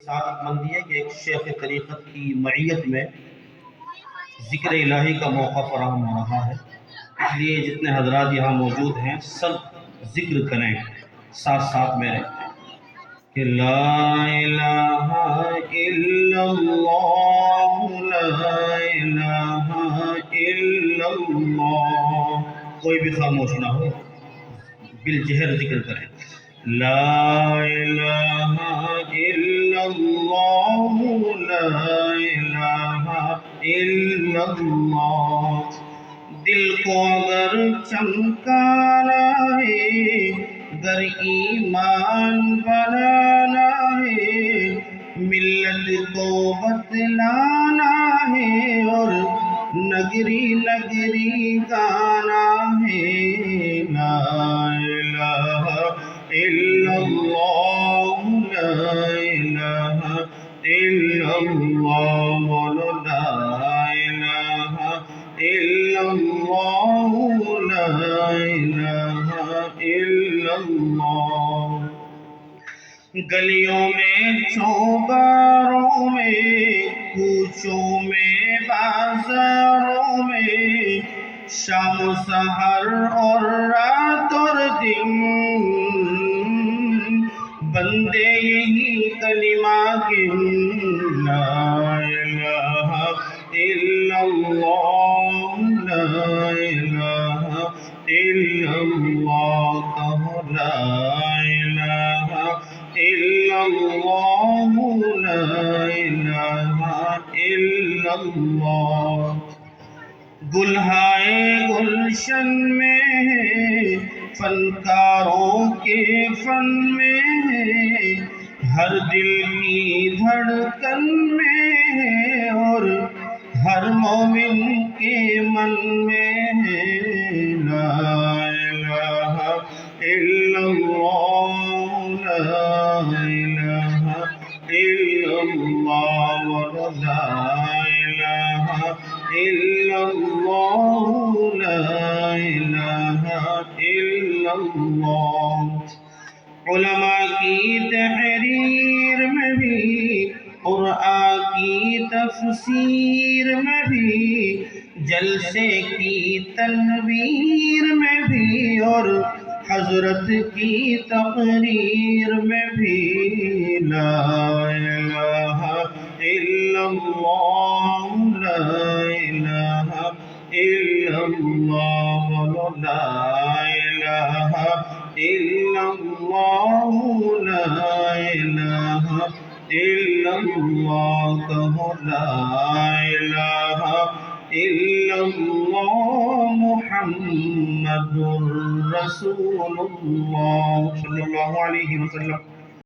سعادت مندی ہے کہ ایک شیخ طریقت کی معیت میں ذکر الہی کا موقع فراہم ہو رہا ہے، اس لیے جتنے حضرات یہاں موجود ہیں سب ذکر کریں ساتھ ساتھ میرے کہ لا الہ الا اللہ، لا الہ الا اللہ، کوئی بھی خاموش نہ ہو، بالجہر ذکر کریں لا الہ الا اللہ، لا الہ الا اللہ۔ دل کو اگر چمکانا ہے، گر ایمان بنانا ہے، ملت کو بتلانا ہے اور نگری نگری گانا ہے لا الہ الا اللہ، لا الہ الا اللہ، بولو لا الہ الا اللہ، لا الہ الا اللہ۔ گلیوں میں چوباروں میں، کوچوں میں بازاروں میں، شام و سحر اور رات اور دن، بندے یہی کلمہ گن لا الہ الا اللہ، لا الہ الا اللہ، کہو لا الہ الا اللہ، لا الہ الا اللہ۔ گلہائے گلشن میں ہے، فنکاروں کے فن میں ہے، ہر دل کی دھڑکن میں ہے اور ہر مومن کے من میں ہے لا الہ الا اللہ، لا الہ الا اللہ، لا الہ الا اللہ، لا الہ الا اللہ۔ علماء کی تحریر میں بھی، قرآن کی تفسیر میں بھی، جلسے کی تنویر میں بھی اور حضرت کی تقریر میں بھی لا الہ الا اللہ، لا الہ الا اللہ، لا الہ الا اللہ، لا الہ الا اللہ، کہو لا الہ الا اللہ، محمد رسول اللہ صلی اللہ علیہ وسلم۔